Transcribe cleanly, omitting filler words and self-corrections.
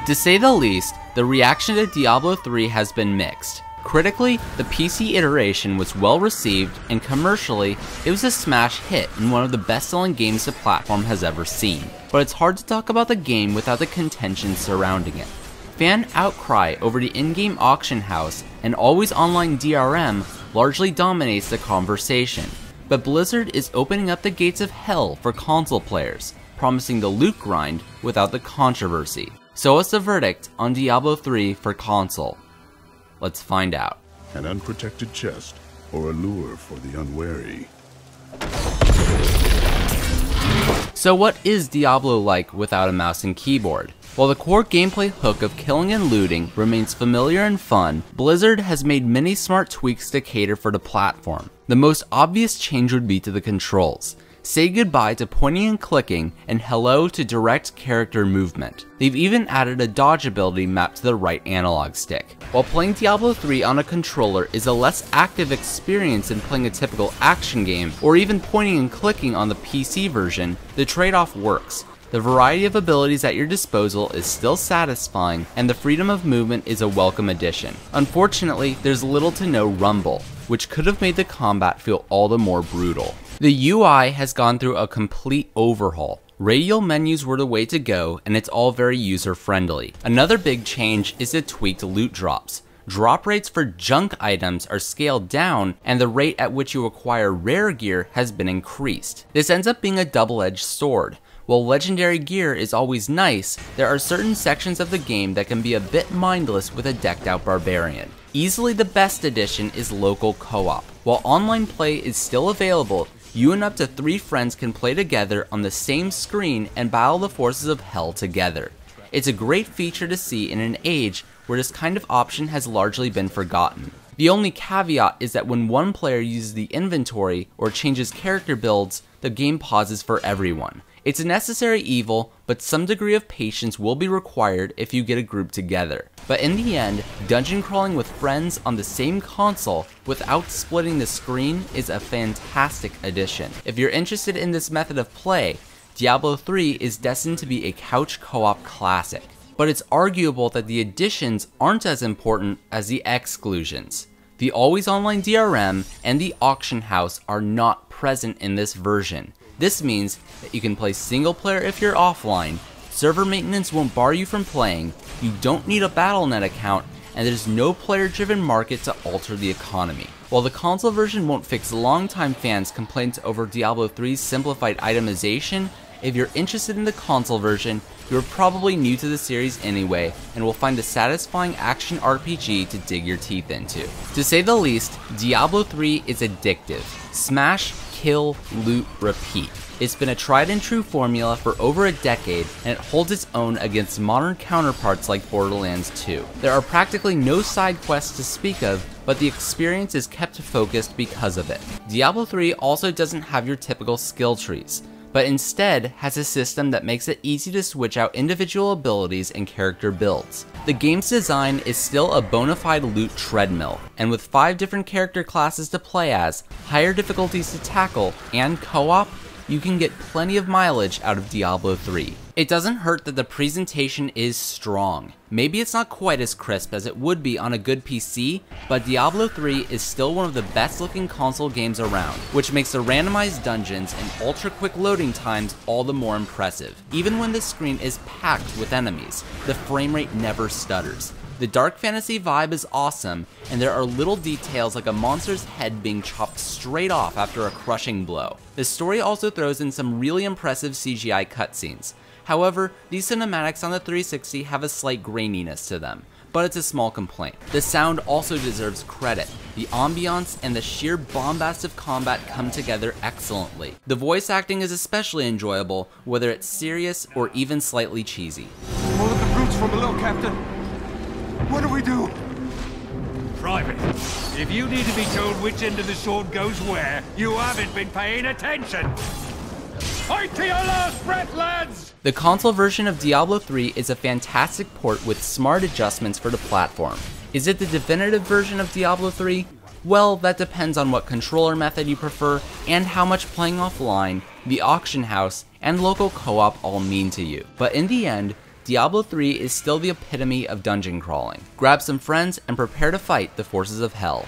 To say the least, the reaction to Diablo 3 has been mixed. Critically, the PC iteration was well received, and commercially, it was a smash hit and one of the best-selling games the platform has ever seen. But it's hard to talk about the game without the contention surrounding it. Fan outcry over the in-game auction house and always online DRM largely dominates the conversation. But Blizzard is opening up the gates of hell for console players, promising the loot grind without the controversy. So what's the verdict on Diablo 3 for console? Let's find out. An unprotected chest, or a lure for the unwary. So what is Diablo like without a mouse and keyboard? While the core gameplay hook of killing and looting remains familiar and fun, Blizzard has made many smart tweaks to cater for the platform. The most obvious change would be to the controls. Say goodbye to pointing and clicking, and hello to direct character movement. They've even added a dodge ability mapped to the right analog stick. While playing Diablo 3 on a controller is a less active experience than playing a typical action game, or even pointing and clicking on the PC version, the trade-off works. The variety of abilities at your disposal is still satisfying, and the freedom of movement is a welcome addition. Unfortunately, there's little to no rumble, which could have made the combat feel all the more brutal. The UI has gone through a complete overhaul. Radial menus were the way to go, and it's all very user-friendly. Another big change is the tweaked loot drops. Drop rates for junk items are scaled down, and the rate at which you acquire rare gear has been increased. This ends up being a double-edged sword. While legendary gear is always nice, there are certain sections of the game that can be a bit mindless with a decked out barbarian. Easily the best addition is local co-op. While online play is still available, you and up to 3 friends can play together on the same screen and battle the forces of hell together. It's a great feature to see in an age where this kind of option has largely been forgotten. The only caveat is that when one player uses the inventory or changes character builds, the game pauses for everyone. It's a necessary evil, but some degree of patience will be required if you get a group together. But in the end, dungeon crawling with friends on the same console without splitting the screen is a fantastic addition. If you're interested in this method of play, Diablo 3 is destined to be a couch co-op classic. But it's arguable that the additions aren't as important as the exclusions. The always online DRM and the auction house are not present in this version. This means that you can play single player if you're offline, server maintenance won't bar you from playing, you don't need a Battle.net account, and there's no player-driven market to alter the economy. While the console version won't fix longtime fans' complaints over Diablo 3's simplified itemization, if you're interested in the console version, you're probably new to the series anyway, and will find a satisfying action RPG to dig your teeth into. To say the least, Diablo 3 is addictive. Smash, kill, loot, repeat. It's been a tried and true formula for over a decade, and it holds its own against modern counterparts like Borderlands 2. There are practically no side quests to speak of, but the experience is kept focused because of it. Diablo 3 also doesn't have your typical skill trees, but instead has a system that makes it easy to switch out individual abilities and character builds. The game's design is still a bona fide loot treadmill, and with 5 different character classes to play as, higher difficulties to tackle, and co-op, you can get plenty of mileage out of Diablo 3. It doesn't hurt that the presentation is strong. Maybe it's not quite as crisp as it would be on a good PC, but Diablo 3 is still one of the best looking console games around, which makes the randomized dungeons and ultra quick loading times all the more impressive. Even when the screen is packed with enemies, the frame rate never stutters. The dark fantasy vibe is awesome, and there are little details like a monster's head being chopped straight off after a crushing blow. The story also throws in some really impressive CGI cutscenes. However, these cinematics on the 360 have a slight graininess to them, but it's a small complaint. The sound also deserves credit. The ambiance and the sheer bombast of combat come together excellently. The voice acting is especially enjoyable, whether it's serious or even slightly cheesy. All of the brutes from below, Captain. What do we do? Private, if you need to be told which end of the sword goes where, you haven't been paying attention. Fight to your last breath, lads! The console version of Diablo 3 is a fantastic port with smart adjustments for the platform. Is it the definitive version of Diablo 3? Well, that depends on what controller method you prefer and how much playing offline, the auction house, and local co-op all mean to you. But in the end, Diablo 3 is still the epitome of dungeon crawling. Grab some friends and prepare to fight the forces of hell.